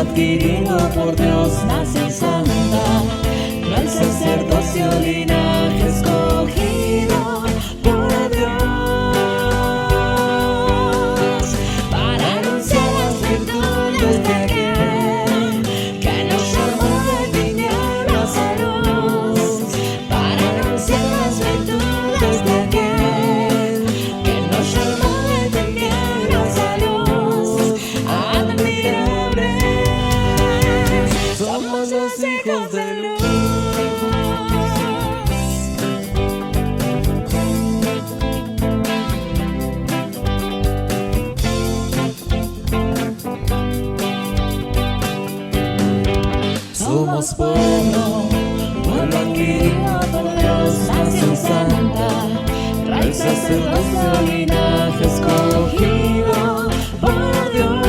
adquirido por Dios, nación santa, real sacerdocio, linaje escogido por Dios, para anunciar las virtudes de aquel que nos llamó de tinieblas a luz, para anunciar las virtudes de aquel que nos llamó de tinieblas a luz, admirables, somos los hijos de luz. Somos pueblo, pueblo adquirido por Dios, nación santa, real sacerdocio, linaje escogido por Dios.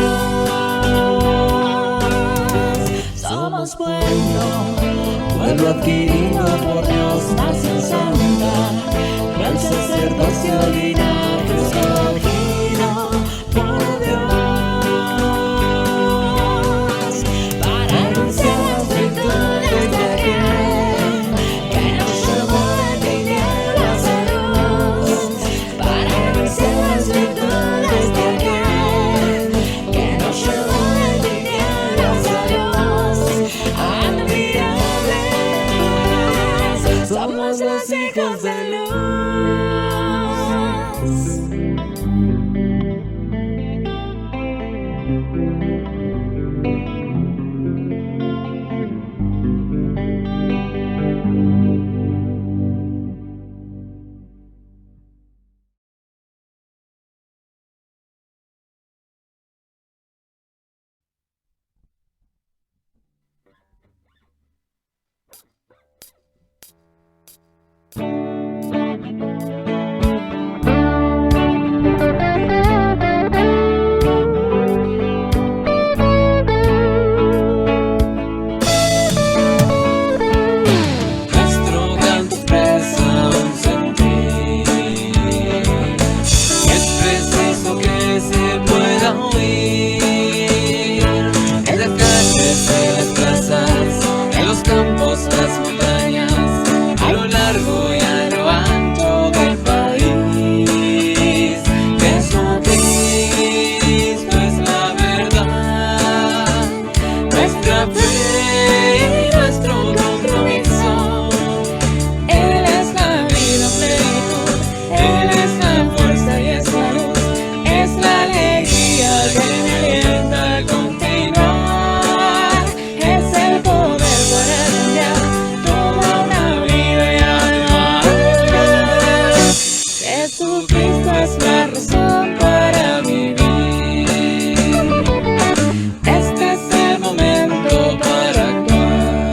Somos pueblo, pueblo adquirido por Dios, nación santa, real sacerdocio, linaje escogido por Dios, para anunciar las virtudes de aquel que nos llamó de tinieblas a luz, para anunciar las virtudes de aquel que nos llamó de tinieblas a luz, admirables, somos los hijos de luz. Nuestro canto expresa un sentir, es preciso que se pueda oír en las calles y las plazas, en los campos, las montañas, a lo largo y a lo ancho del país. Jesucristo es la verdad, nuestra fe y nuestro compromiso. Él es la vida en plenitud, Él es la fuerza y es la luz, es la alegría que me alienta a continuar, es el poder para cambiar toda una vida y alma. Jesucristo es la razón para vivir, este es el momento para actuar,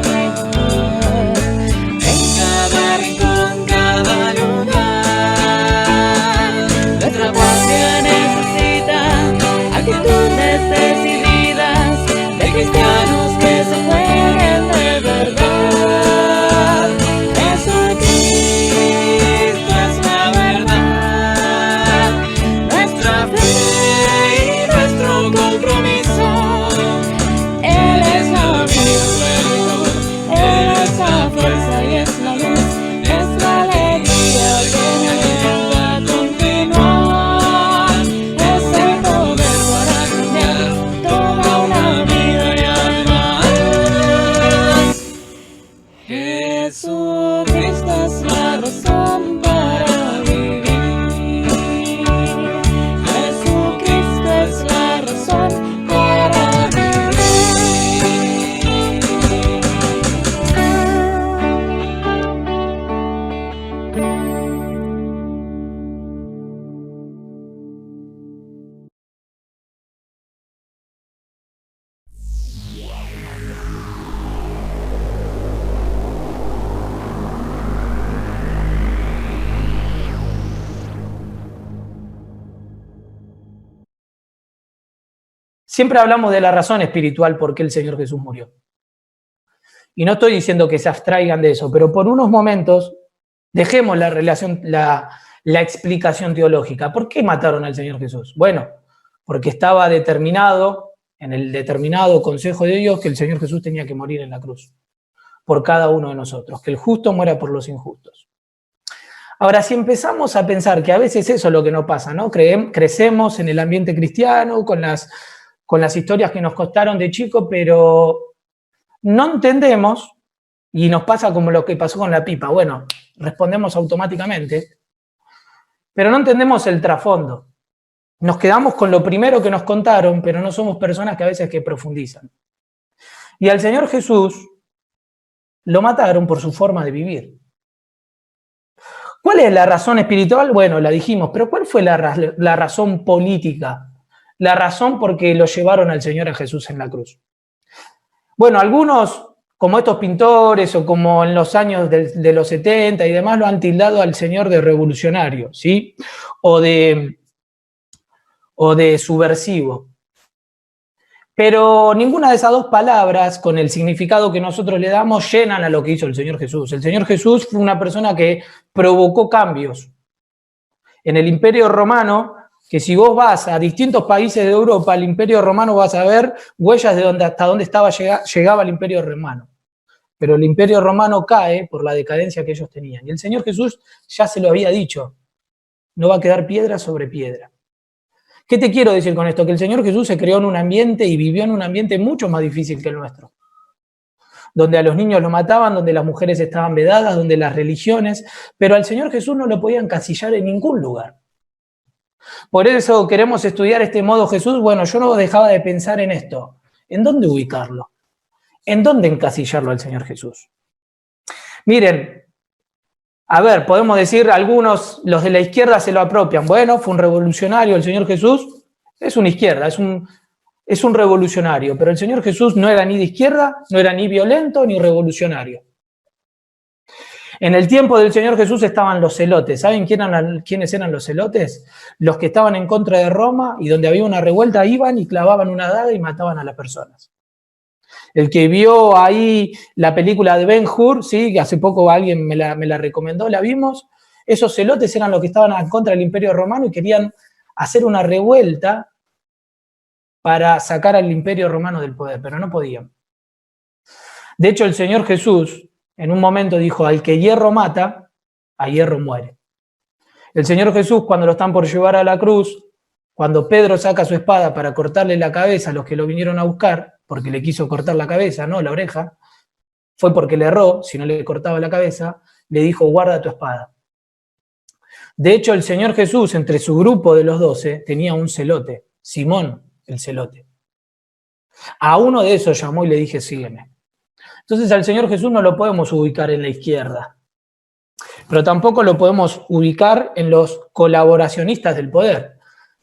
en cada rincón, cada lugar. Nuestra patria necesita actitudes decididas de cristianos que se jueguen de verdad. Jesucristo es la verdad, nuestra fe y nuestro compromiso. Él es la vida en plenitud, Él es la fuerza y es la luz, es la alegría que me alienta a continuar, es el poder para cambiar toda una vida y alma. Jesucristo es la razón para vivir, Jesucristo es la razón para vivir. Siempre hablamos de la razón espiritual por qué el Señor Jesús murió. Y no estoy diciendo que se abstraigan de eso, pero por unos momentos dejemos la relación, la explicación teológica. ¿Por qué mataron al Señor Jesús? Bueno, porque estaba determinado en el determinado consejo de Dios, que el Señor Jesús tenía que morir en la cruz por cada uno de nosotros, que el justo muera por los injustos. Ahora, si empezamos a pensar que a veces eso es lo que nos pasa, ¿no? Crecemos en el ambiente cristiano, con las historias que nos costaron de chico, pero no entendemos, y nos pasa como lo que pasó con la pipa. Bueno, respondemos automáticamente, pero no entendemos el trasfondo. Nos quedamos con lo primero que nos contaron, pero no somos personas que a veces que profundizan. Y al Señor Jesús lo mataron por su forma de vivir. ¿Cuál es la razón espiritual? Bueno, la dijimos, pero ¿cuál fue la razón política? La razón por que lo llevaron al Señor a Jesús en la cruz. Bueno, algunos, como estos pintores o como en los años de los 70 y demás, lo han tildado al Señor de revolucionario, ¿sí? O de subversivo. Pero ninguna de esas dos palabras, con el significado que nosotros le damos, llenan a lo que hizo el Señor Jesús. El Señor Jesús fue una persona que provocó cambios. En el Imperio Romano, que si vos vas a distintos países de Europa, el Imperio Romano vas a ver huellas de hasta dónde llegaba el Imperio Romano. Pero el Imperio Romano cae por la decadencia que ellos tenían. Y el Señor Jesús ya se lo había dicho, no va a quedar piedra sobre piedra. ¿Qué te quiero decir con esto? Que el Señor Jesús se creó en un ambiente y vivió en un ambiente mucho más difícil que el nuestro. Donde a los niños lo mataban, donde las mujeres estaban vedadas, donde las religiones, pero al Señor Jesús no lo podían encasillar en ningún lugar. Por eso queremos estudiar este modo Jesús. Bueno, yo no dejaba de pensar en esto. ¿En dónde ubicarlo? ¿En dónde encasillarlo al Señor Jesús? Miren, a ver, podemos decir, algunos, los de la izquierda se lo apropian. Bueno, fue un revolucionario el Señor Jesús. Es una izquierda, es un revolucionario. Pero el Señor Jesús no era ni de izquierda, no era ni violento ni revolucionario. En el tiempo del Señor Jesús estaban los celotes. ¿Saben quiénes eran los celotes? Los que estaban en contra de Roma y donde había una revuelta iban y clavaban una daga y mataban a las personas. El que vio ahí la película de Ben-Hur, ¿sí? Que hace poco alguien me la recomendó, la vimos. Esos celotes eran los que estaban en contra del Imperio Romano y querían hacer una revuelta para sacar al Imperio Romano del poder, pero no podían. De hecho, el Señor Jesús en un momento dijo, al que hierro mata, a hierro muere. El Señor Jesús, cuando lo están por llevar a la cruz, cuando Pedro saca su espada para cortarle la cabeza a los que lo vinieron a buscar, porque le quiso cortar la cabeza, no la oreja, fue porque le erró, si no le cortaba la cabeza, le dijo, guarda tu espada. De hecho, el Señor Jesús, entre su grupo de los 12, tenía un celote, Simón el celote. A uno de esos llamó y le dije, sígueme. Entonces al Señor Jesús no lo podemos ubicar en la izquierda, pero tampoco lo podemos ubicar en los colaboracionistas del poder,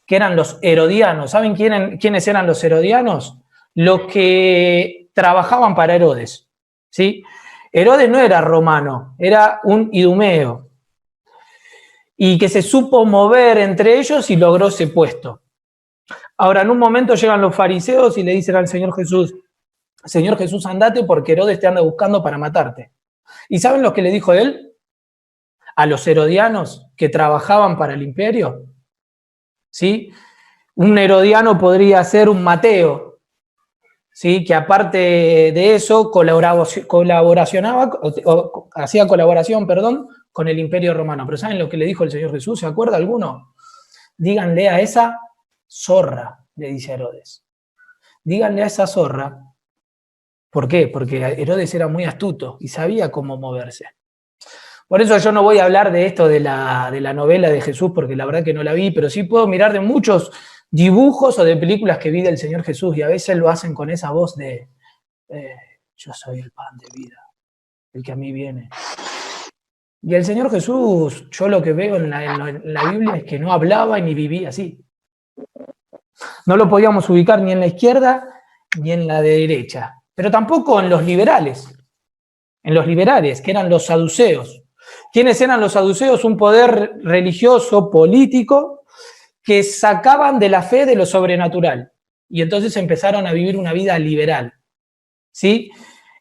que eran los herodianos. ¿Saben quiénes eran los herodianos? Los que trabajaban para Herodes, ¿sí? Herodes no era romano, era un idumeo, y que se supo mover entre ellos y logró ese puesto. Ahora, en un momento llegan los fariseos y le dicen al Señor Jesús, andate porque Herodes te anda buscando para matarte. ¿Y saben lo que le dijo él? A los herodianos que trabajaban para el imperio, ¿sí? Un herodiano podría ser un Mateo, ¿sí? Que aparte de eso hacía colaboración, con el Imperio Romano. Pero ¿saben lo que le dijo el Señor Jesús? ¿Se acuerda alguno? Díganle a esa zorra, le dice a Herodes. Díganle a esa zorra. ¿Por qué? Porque Herodes era muy astuto y sabía cómo moverse. Por eso yo no voy a hablar de esto de la novela de Jesús, porque la verdad que no la vi, pero sí puedo mirar de muchos dibujos o de películas que vi del Señor Jesús, y a veces lo hacen con esa voz de yo soy el pan de vida, el que a mí viene. Y el Señor Jesús, yo lo que veo en la Biblia es que no hablaba ni vivía así. No lo podíamos ubicar ni en la izquierda ni en la derecha, pero tampoco en los liberales. En los liberales, que eran los saduceos. ¿Quiénes eran los saduceos? Un poder religioso, político, que sacaban de la fe de lo sobrenatural. Y entonces empezaron a vivir una vida liberal, ¿sí?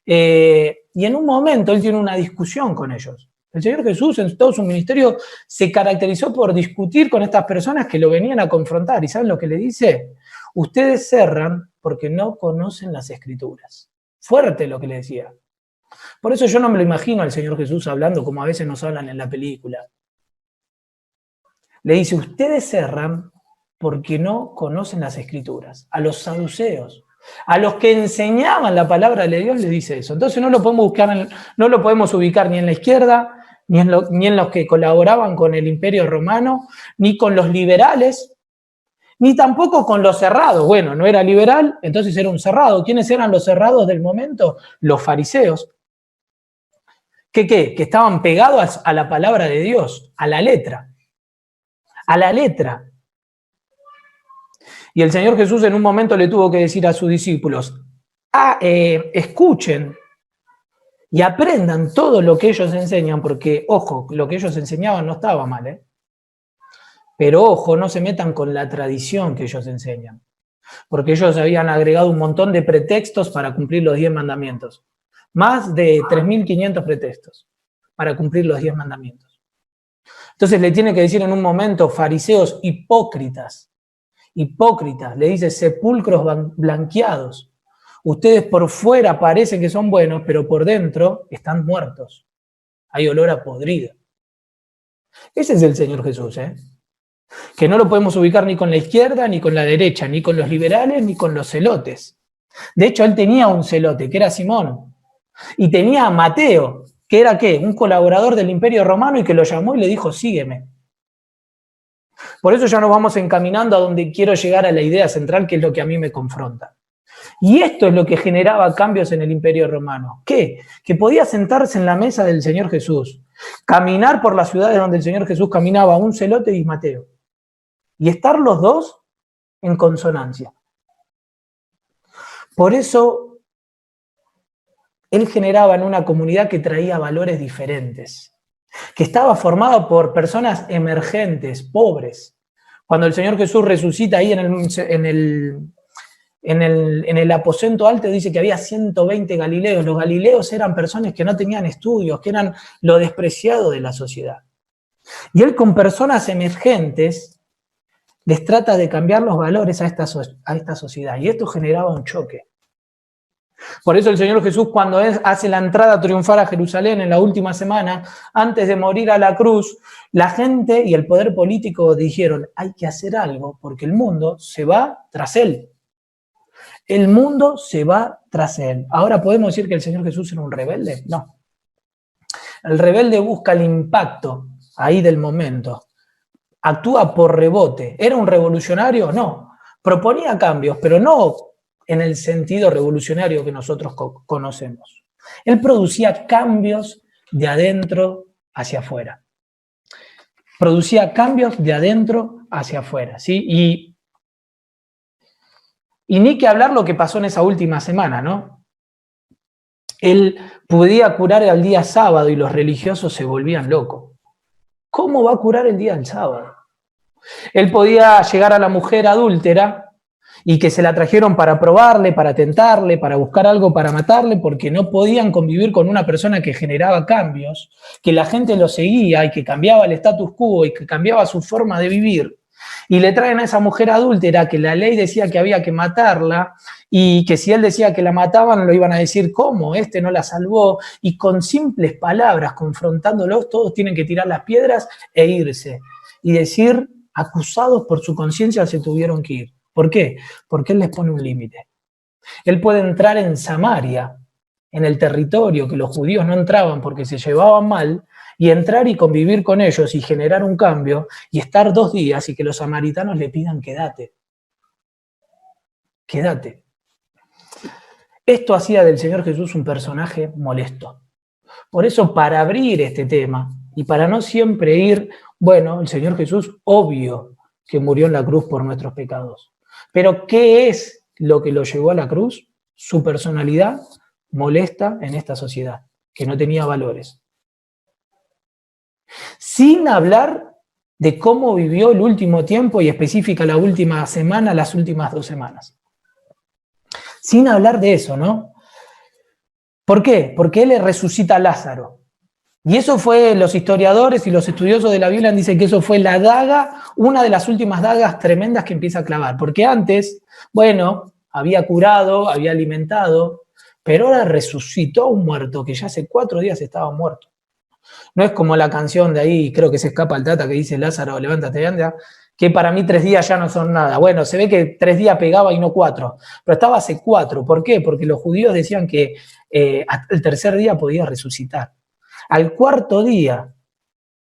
Y en un momento él tiene una discusión con ellos. El Señor Jesús en todo su ministerio se caracterizó por discutir con estas personas que lo venían a confrontar. ¿Y saben lo que le dice? ustedes erran porque no conocen las Escrituras. Fuerte lo que le decía. Por eso yo no me lo imagino al Señor Jesús hablando como a veces nos hablan en la película. Le dice, ustedes erran porque no conocen las Escrituras. A los saduceos, a los que enseñaban la palabra de Dios, le dice eso. Entonces no lo podemos buscar, no lo podemos ubicar ni en la izquierda, ni en los que colaboraban con el Imperio Romano, ni con los liberales, ni tampoco con los cerrados. Bueno, no era liberal, entonces era un cerrado. ¿Quiénes eran los cerrados del momento? Los fariseos. ¿Qué? Que estaban pegados a la palabra de Dios, a la letra. A la letra. Y el Señor Jesús en un momento le tuvo que decir a sus discípulos, escuchen y aprendan todo lo que ellos enseñan, porque, ojo, lo que ellos enseñaban no estaba mal, pero ojo, no se metan con la tradición que ellos enseñan, porque ellos habían agregado un montón de pretextos para cumplir los 10 mandamientos, más de 3.500 pretextos para cumplir los 10 mandamientos. Entonces le tiene que decir en un momento, fariseos hipócritas, le dice sepulcros blanqueados. Ustedes por fuera parecen que son buenos, pero por dentro están muertos. Hay olor a podrida. Ese es el Señor Jesús, que no lo podemos ubicar ni con la izquierda, ni con la derecha, ni con los liberales, ni con los celotes. De hecho, él tenía un celote, que era Simón, y tenía a Mateo, que era ¿qué? Un colaborador del Imperio Romano y que lo llamó y le dijo, sígueme. Por eso ya nos vamos encaminando a donde quiero llegar a la idea central, que es lo que a mí me confronta. Y esto es lo que generaba cambios en el Imperio Romano. ¿Qué? Que podía sentarse en la mesa del Señor Jesús, caminar por las ciudades donde el Señor Jesús caminaba, un celote y Mateo, y estar los dos en consonancia. Por eso él generaba en una comunidad que traía valores diferentes, que estaba formada por personas emergentes, pobres. Cuando el Señor Jesús resucita ahí en el aposento alto, dice que había 120 galileos. Los galileos eran personas que no tenían estudios, que eran lo despreciado de la sociedad. Y él con personas emergentes les trata de cambiar los valores a esta sociedad. Y esto generaba un choque. Por eso el Señor Jesús, cuando hace la entrada triunfal a Jerusalén en la última semana, antes de morir a la cruz, la gente y el poder político dijeron, hay que hacer algo porque el mundo se va tras él. El mundo se va tras él. Ahora, ¿podemos decir que el Señor Jesús era un rebelde? No. El rebelde busca el impacto ahí del momento. Actúa por rebote. ¿Era un revolucionario? No. Proponía cambios, pero no en el sentido revolucionario que nosotros conocemos. Él producía cambios de adentro hacia afuera. Producía cambios de adentro hacia afuera, ¿sí? Y ni que hablar lo que pasó en esa última semana, ¿no? Él podía curar el día sábado y los religiosos se volvían locos. ¿Cómo va a curar el día del sábado? Él podía llegar a la mujer adúltera y que se la trajeron para probarle, para tentarle, para buscar algo para matarle, porque no podían convivir con una persona que generaba cambios, que la gente lo seguía y que cambiaba el status quo y que cambiaba su forma de vivir. Y le traen a esa mujer adúltera que la ley decía que había que matarla y que si él decía que la mataban lo iban a decir ¿cómo? Este no la salvó. Y con simples palabras, confrontándolos, todos tienen que tirar las piedras e irse. Y decir, acusados por su conciencia se tuvieron que ir. ¿Por qué? Porque él les pone un límite. Él puede entrar en Samaria, en el territorio que los judíos no entraban porque se llevaban mal, y entrar y convivir con ellos y generar un cambio y estar 2 días y que los samaritanos le pidan quédate. Quédate. Esto hacía del Señor Jesús un personaje molesto. Por eso, para abrir este tema y para no siempre ir, bueno, el Señor Jesús, obvio que murió en la cruz por nuestros pecados. Pero, ¿qué es lo que lo llevó a la cruz? Su personalidad molesta en esta sociedad, que no tenía valores. Sin hablar de cómo vivió el último tiempo y específica la última semana, las últimas 2 semanas. Sin hablar de eso, ¿no? ¿Por qué? Porque él le resucita a Lázaro. Y eso fue, los historiadores y los estudiosos de la Biblia dicen que eso fue la daga, una de las últimas dagas tremendas que empieza a clavar. Porque antes, bueno, había curado, había alimentado, pero ahora resucitó a un muerto que ya hace 4 días estaba muerto. No es como la canción de ahí, creo que se escapa el Tata, que dice Lázaro, levántate y anda, que para mí 3 días ya no son nada. Bueno, se ve que 3 días pegaba y no 4, pero estaba hace 4. ¿Por qué? Porque los judíos decían que hasta el tercer día podía resucitar. Al 4.º día,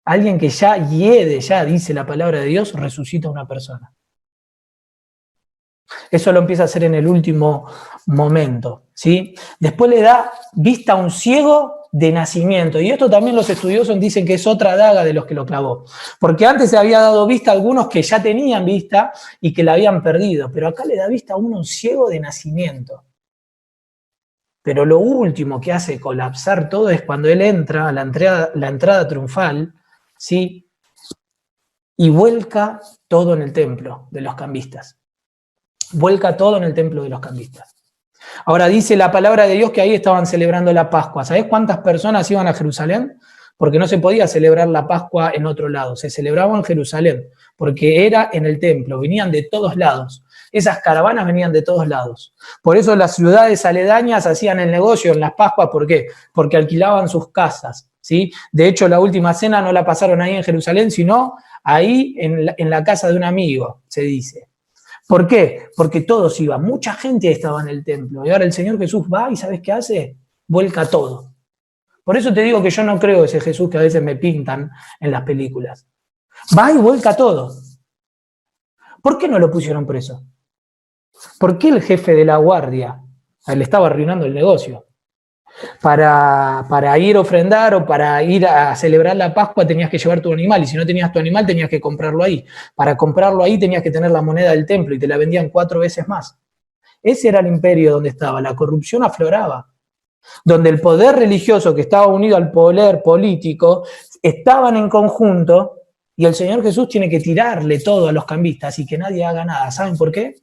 alguien que ya ya dice la palabra de Dios, resucita a una persona. Eso lo empieza a hacer en el último momento, ¿sí? Después le da vista a un ciego de nacimiento. Y esto también los estudiosos dicen que es otra daga de los que lo clavó. Porque antes se había dado vista a algunos que ya tenían vista y que la habían perdido. Pero acá le da vista a uno, un ciego de nacimiento. Pero lo último que hace colapsar todo es cuando él entra a la entrada triunfal, ¿sí? Y vuelca todo en el templo de los cambistas. Vuelca todo en el templo de los cambistas. Ahora dice la palabra de Dios que ahí estaban celebrando la Pascua. ¿Sabés cuántas personas iban a Jerusalén? Porque no se podía celebrar la Pascua en otro lado. Se celebraba en Jerusalén, porque era en el templo. Venían de todos lados. Esas caravanas venían de todos lados. Por eso las ciudades aledañas hacían el negocio en las Pascuas. ¿Por qué? Porque alquilaban sus casas, ¿sí? De hecho, la última cena no la pasaron ahí en Jerusalén, sino ahí en la casa de un amigo, se dice. ¿Por qué? Porque todos iban, mucha gente estaba en el templo. Y ahora el Señor Jesús va y ¿sabes qué hace? Vuelca todo. Por eso te digo que yo no creo ese Jesús que a veces me pintan en las películas. Va y vuelca todo. ¿Por qué no lo pusieron preso? ¿Por qué el jefe de la guardia le estaba arruinando el negocio? Para ir a ofrendar o para ir a celebrar la Pascua tenías que llevar tu animal, y si no tenías tu animal tenías que comprarlo ahí. Para comprarlo ahí tenías que tener la moneda del templo y te la vendían 4 veces más. Ese era el imperio donde estaba, la corrupción afloraba, donde el poder religioso que estaba unido al poder político estaban en conjunto, y el Señor Jesús tiene que tirarle todo a los cambistas y que nadie haga nada. ¿Saben por qué?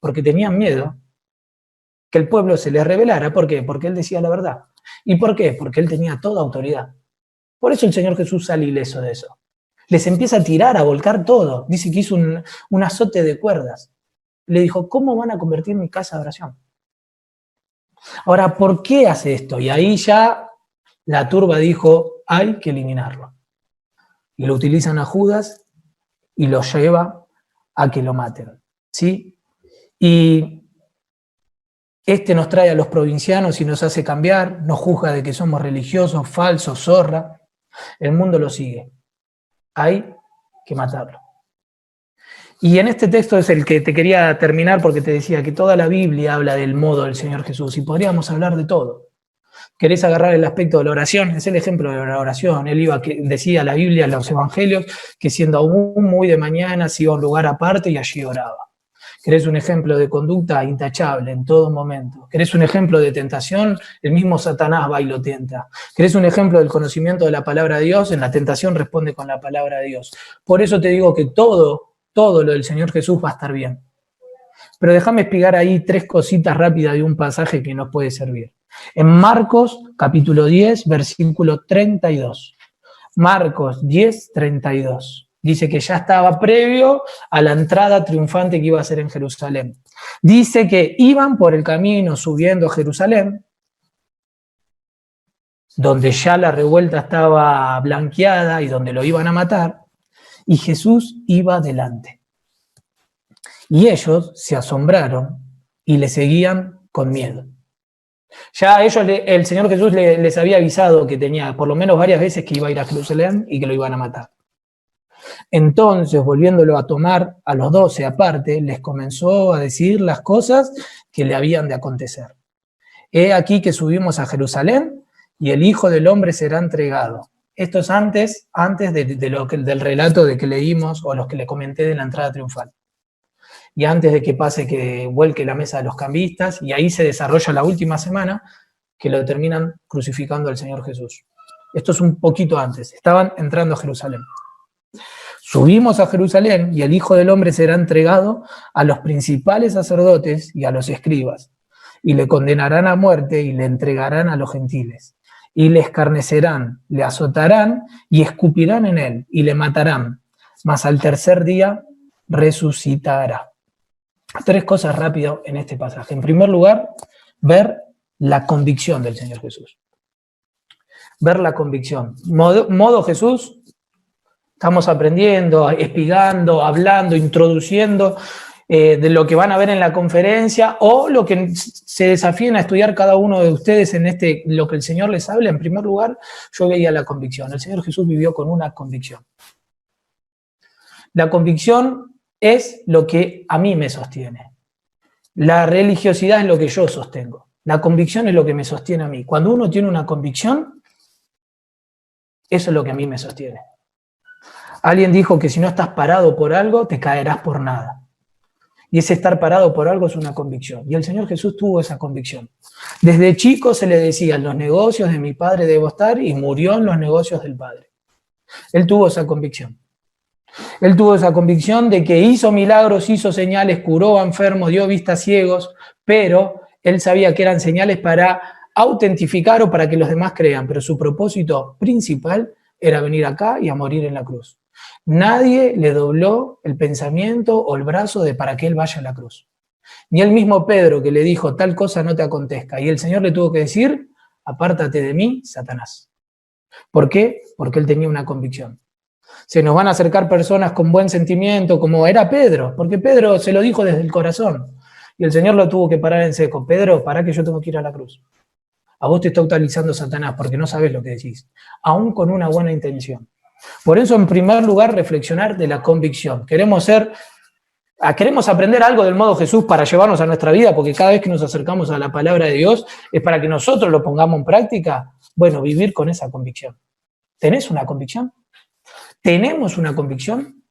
Porque tenían miedo que el pueblo se les rebelara. ¿Por qué? Porque él decía la verdad. ¿Y por qué? Porque él tenía toda autoridad. Por eso el Señor Jesús sale ileso de eso. Les empieza a tirar, a volcar todo. Dice que hizo un azote de cuerdas. Le dijo, ¿cómo van a convertir mi casa de oración? Ahora, ¿por qué hace esto? Y ahí ya la turba dijo, hay que eliminarlo. Y lo utilizan a Judas y lo lleva a que lo maten, ¿sí? Y nos trae a los provincianos y nos hace cambiar, nos juzga de que somos religiosos, falsos, zorra. El mundo lo sigue. Hay que matarlo. Y en este texto es el que te quería terminar porque te decía que toda la Biblia habla del modo del Señor Jesús y podríamos hablar de todo. ¿Querés agarrar el aspecto de la oración? Es el ejemplo de la oración. Él decía la Biblia en los evangelios que siendo aún muy de mañana se iba a un lugar aparte y allí oraba. ¿Querés un ejemplo de conducta? Intachable en todo momento. ¿Querés un ejemplo de tentación? El mismo Satanás va y lo tenta. ¿Querés un ejemplo del conocimiento de la palabra de Dios? En la tentación responde con la palabra de Dios. Por eso te digo que todo lo del Señor Jesús va a estar bien. Pero déjame explicar ahí 3 cositas rápidas de un pasaje que nos puede servir. En Marcos, capítulo 10, versículo 32. Marcos 10, 32. Dice que ya estaba previo a la entrada triunfante que iba a ser en Jerusalén. Dice que iban por el camino subiendo a Jerusalén, donde ya la revuelta estaba blanqueada y donde lo iban a matar, y Jesús iba delante. Y ellos se asombraron y le seguían con miedo. Ya a ellos, el Señor Jesús les había avisado que tenía por lo menos varias veces que iba a ir a Jerusalén y que lo iban a matar. Entonces, volviéndolo a tomar a los 12 aparte, les comenzó a decir las cosas que le habían de acontecer. He aquí que subimos a Jerusalén y el Hijo del Hombre será entregado. Esto es antes del relato de que leímos o los que le comenté de la entrada triunfal. Y antes de que pase que vuelque la mesa de los cambistas, y ahí se desarrolla la última semana que lo terminan crucificando al Señor Jesús. Esto es un poquito antes, estaban entrando a Jerusalén. Subimos a Jerusalén y el Hijo del Hombre será entregado a los principales sacerdotes y a los escribas, y le condenarán a muerte y le entregarán a los gentiles. y le escarnecerán, le azotarán y escupirán en él y le matarán, mas al tercer día resucitará. 3 cosas rápido en este pasaje. En primer lugar, ver la convicción del Señor Jesús. Ver la convicción. Modo Jesús, estamos aprendiendo, espigando, hablando, introduciendo de lo que van a ver en la conferencia o lo que se desafíen a estudiar cada uno de ustedes en lo que el Señor les habla. En primer lugar, yo veía la convicción. El Señor Jesús vivió con una convicción. La convicción es lo que a mí me sostiene. La religiosidad es lo que yo sostengo. La convicción es lo que me sostiene a mí. Cuando uno tiene una convicción, eso es lo que a mí me sostiene. Alguien dijo que si no estás parado por algo, te caerás por nada. Y ese estar parado por algo es una convicción. Y el Señor Jesús tuvo esa convicción. Desde chico se le decía, en los negocios de mi Padre debo estar, y murió en los negocios del Padre. Él tuvo esa convicción. Él tuvo esa convicción de que hizo milagros, hizo señales, curó a enfermos, dio vista a ciegos, pero él sabía que eran señales para autentificar o para que los demás crean, pero su propósito principal era venir acá y a morir en la cruz. Nadie le dobló el pensamiento o el brazo de para que él vaya a la cruz. Ni el mismo Pedro que le dijo, tal cosa no te acontezca. Y el Señor le tuvo que decir, apártate de mí, Satanás. ¿Por qué? Porque él tenía una convicción. Se nos van a acercar personas con buen sentimiento, como era Pedro, porque Pedro se lo dijo desde el corazón. Y el Señor lo tuvo que parar en seco. Pedro, pará que yo tengo que ir a la cruz. A vos te está utilizando Satanás porque no sabes lo que decís, aún con una buena intención. Por eso, en primer lugar, reflexionar de la convicción. Queremos aprender algo del modo Jesús para llevarnos a nuestra vida, porque cada vez que nos acercamos a la palabra de Dios es para que nosotros lo pongamos en práctica. Bueno, vivir con esa convicción. ¿Tenés una convicción? ¿Tenemos una convicción?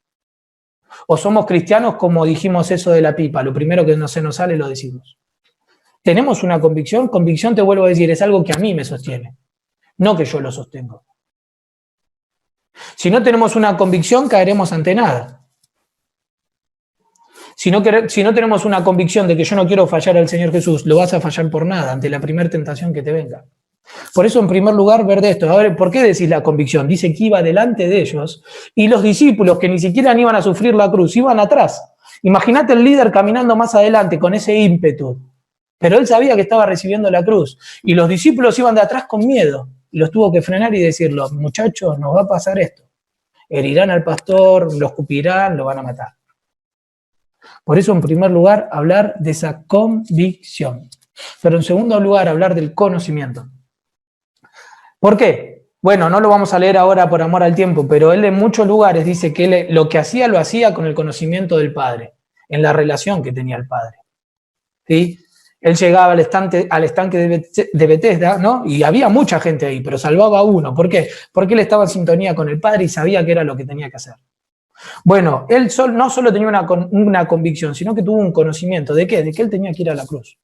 ¿O somos cristianos como dijimos eso de la pipa? Lo primero que no se nos sale lo decimos. ¿Tenemos una convicción? Convicción, te vuelvo a decir, es algo que a mí me sostiene, no que yo lo sostengo. Si no tenemos una convicción, caeremos ante nada. Si no tenemos una convicción de que yo no quiero fallar al Señor Jesús, lo vas a fallar por nada, ante la primera tentación que te venga. Por eso, en primer lugar, ver de esto. A ver, ¿por qué decís la convicción? Dice que iba delante de ellos y los discípulos, que ni siquiera iban a sufrir la cruz, iban atrás. Imagínate el líder caminando más adelante con ese ímpetu. Pero él sabía que estaba recibiendo la cruz. Y los discípulos iban de atrás con miedo. Y los tuvo que frenar y decirlo, muchachos, nos va a pasar esto. Herirán al pastor, lo escupirán, lo van a matar. Por eso, en primer lugar, hablar de esa convicción. Pero en segundo lugar, hablar del conocimiento. ¿Por qué? Bueno, no lo vamos a leer ahora por amor al tiempo, pero él en muchos lugares dice que él lo que hacía, lo hacía con el conocimiento del Padre, en la relación que tenía el Padre. ¿Sí? Él llegaba al estanque de Betesda, ¿no? Y había mucha gente ahí, pero salvaba a uno. ¿Por qué? Porque él estaba en sintonía con el Padre y sabía que era lo que tenía que hacer. Bueno, él no solo tenía una convicción, sino que tuvo un conocimiento. ¿De qué? De que él tenía que ir a la cruz.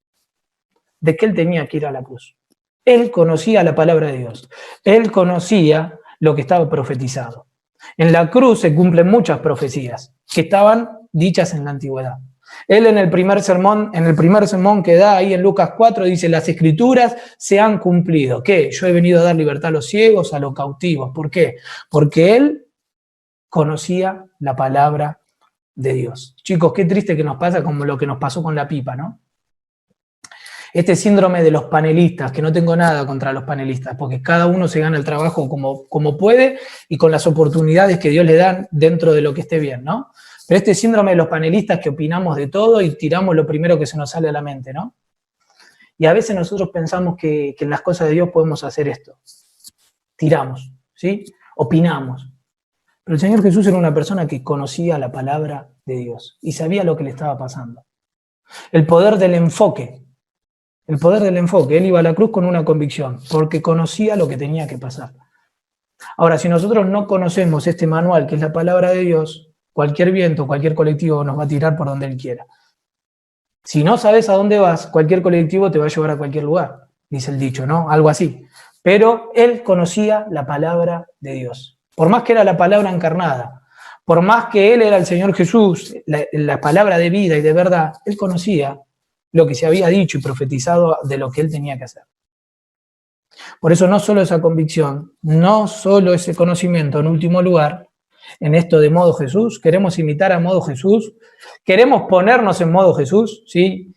De que él tenía que ir a la cruz. Él conocía la palabra de Dios. Él conocía lo que estaba profetizado. En la cruz se cumplen muchas profecías que estaban dichas en la antigüedad. Él en el primer sermón que da ahí en Lucas 4 dice, las escrituras se han cumplido. ¿Qué? Yo he venido a dar libertad a los ciegos, a los cautivos. ¿Por qué? Porque él conocía la palabra de Dios. Chicos, qué triste que nos pasa como lo que nos pasó con la pipa, ¿no? Este síndrome de los panelistas, que no tengo nada contra los panelistas, porque cada uno se gana el trabajo como puede y con las oportunidades que Dios le da dentro de lo que esté bien, ¿no? Pero este síndrome de los panelistas que opinamos de todo y tiramos lo primero que se nos sale a la mente, ¿no? Y a veces nosotros pensamos que en las cosas de Dios podemos hacer esto. Tiramos, ¿sí? Opinamos. Pero el Señor Jesús era una persona que conocía la palabra de Dios y sabía lo que le estaba pasando. El poder del enfoque. Él iba a la cruz con una convicción, porque conocía lo que tenía que pasar. Ahora, si nosotros no conocemos este manual, que es la palabra de Dios, cualquier viento, cualquier colectivo nos va a tirar por donde él quiera. Si no sabes a dónde vas, cualquier colectivo te va a llevar a cualquier lugar, dice el dicho, ¿no? Algo así. Pero él conocía la palabra de Dios. Por más que era la palabra encarnada, por más que él era el Señor Jesús, la palabra de vida y de verdad, él conocía lo que se había dicho y profetizado de lo que él tenía que hacer. Por eso no solo esa convicción, no solo ese conocimiento, en último lugar, en esto de modo Jesús, queremos imitar a modo Jesús, queremos ponernos en modo Jesús, ¿sí?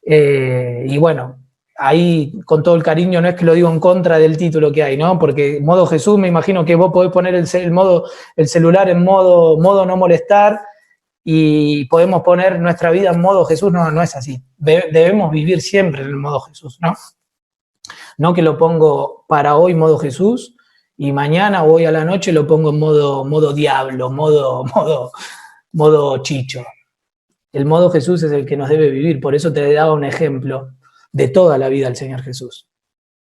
Y bueno, ahí con todo el cariño no es que lo digo en contra del título que hay, ¿no? Porque modo Jesús, me imagino que vos podés poner el celular en modo no molestar y podemos poner nuestra vida en modo Jesús. No, no es así. Debemos vivir siempre en el modo Jesús, ¿no? No que lo pongo para hoy modo Jesús y mañana o hoy a la noche lo pongo en modo diablo, modo chicho. El modo Jesús es el que nos debe vivir, por eso te daba un ejemplo de toda la vida del Señor Jesús.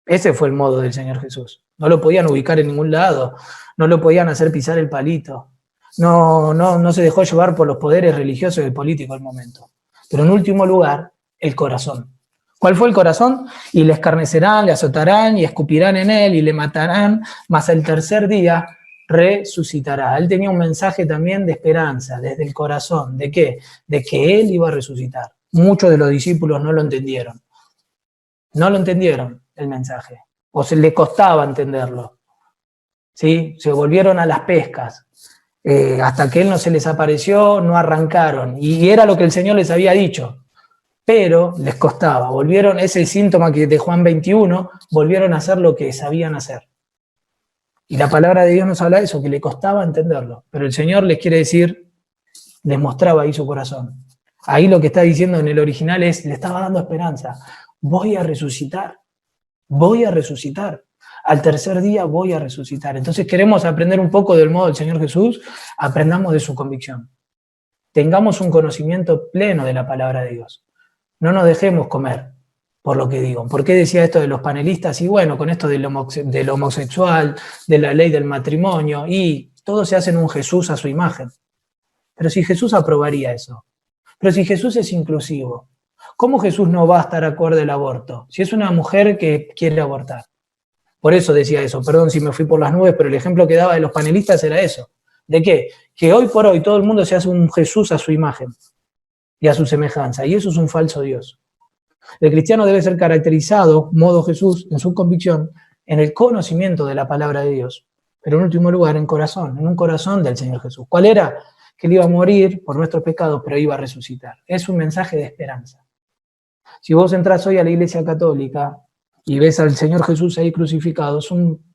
Ese fue el modo del Señor Jesús. No lo podían ubicar en ningún lado, no lo podían hacer pisar el palito, no se dejó llevar por los poderes religiosos y políticos del momento. Pero en último lugar, el corazón. ¿Cuál fue el corazón? Y le escarnecerán, le azotarán y escupirán en él y le matarán, mas el tercer día resucitará. Él tenía un mensaje también de esperanza, desde el corazón. ¿De qué? De que él iba a resucitar. Muchos de los discípulos no lo entendieron. No lo entendieron el mensaje. O se le costaba entenderlo. ¿Sí? Se volvieron a las pescas. Hasta que él no se les apareció, no arrancaron. Y era lo que el Señor les había dicho. Pero les costaba. Volvieron, ese síntoma que de Juan 21, volvieron a hacer lo que sabían hacer. Y la palabra de Dios nos habla de eso, que le costaba entenderlo. Pero el Señor les quiere decir, les mostraba ahí su corazón. Ahí lo que está diciendo en el original es, le estaba dando esperanza. Voy a resucitar. Voy a resucitar. Al tercer día voy a resucitar. Entonces queremos aprender un poco del modo del Señor Jesús, aprendamos de su convicción. Tengamos un conocimiento pleno de la palabra de Dios. No nos dejemos comer por lo que digo. ¿Por qué decía esto de los panelistas? Y bueno, con esto del homosexual, de la ley del matrimonio, y todo se hace en un Jesús a su imagen. Pero si Jesús aprobaría eso, pero si Jesús es inclusivo, ¿cómo Jesús no va a estar acorde al aborto? Si es una mujer que quiere abortar. Por eso decía eso, perdón si me fui por las nubes, pero el ejemplo que daba de los panelistas era eso. ¿De qué? Que hoy por hoy todo el mundo se hace un Jesús a su imagen y a su semejanza, y eso es un falso Dios. El cristiano debe ser caracterizado, modo Jesús, en su convicción, en el conocimiento de la palabra de Dios, pero en último lugar en corazón, en un corazón del Señor Jesús. ¿Cuál era? Que él iba a morir por nuestros pecados, pero iba a resucitar. Es un mensaje de esperanza. Si vos entrás hoy a la Iglesia Católica y ves al Señor Jesús ahí crucificado, es un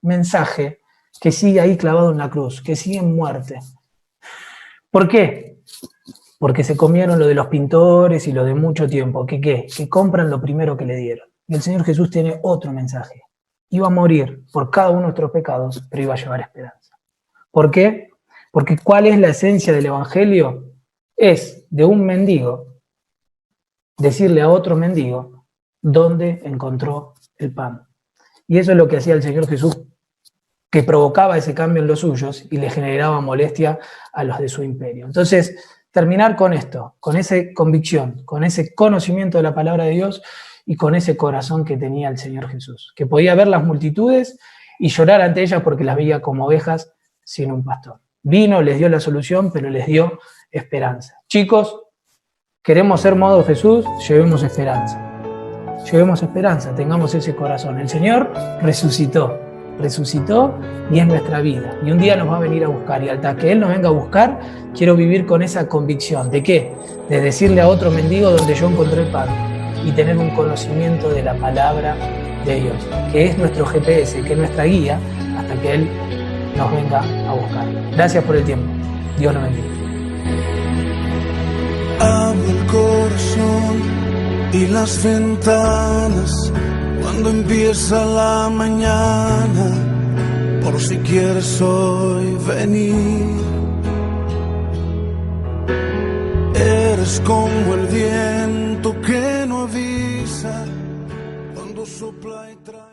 mensaje que sigue ahí clavado en la cruz, que sigue en muerte. ¿Por qué? Porque se comieron lo de los pintores y lo de mucho tiempo. ¿Qué? Que compran lo primero que le dieron. Y el Señor Jesús tiene otro mensaje. Iba a morir por cada uno de nuestros pecados, pero iba a llevar esperanza. ¿Por qué? Porque ¿cuál es la esencia del Evangelio? Es de un mendigo decirle a otro mendigo dónde encontró el pan. Y eso es lo que hacía el Señor Jesús, que provocaba ese cambio en los suyos y le generaba molestia a los de su imperio. Entonces, terminar con esto, con esa convicción, con ese conocimiento de la palabra de Dios y con ese corazón que tenía el Señor Jesús, que podía ver las multitudes y llorar ante ellas porque las veía como ovejas sin un pastor. Vino, les dio la solución, pero les dio esperanza. Chicos, queremos ser modo Jesús, llevemos esperanza. Llevemos esperanza, tengamos ese corazón. El Señor resucitó y es nuestra vida. Y un día nos va a venir a buscar. Y hasta que Él nos venga a buscar, quiero vivir con esa convicción. ¿De qué? De decirle a otro mendigo donde yo encontré el pan. Y tener un conocimiento de la palabra de Dios, que es nuestro GPS, que es nuestra guía, hasta que Él nos venga a buscar. Gracias por el tiempo. Dios los bendiga. Abro el corazón y las ventanas cuando empieza la mañana, por si quieres hoy venir. Eres como el viento que no avisa cuando sopla y trae.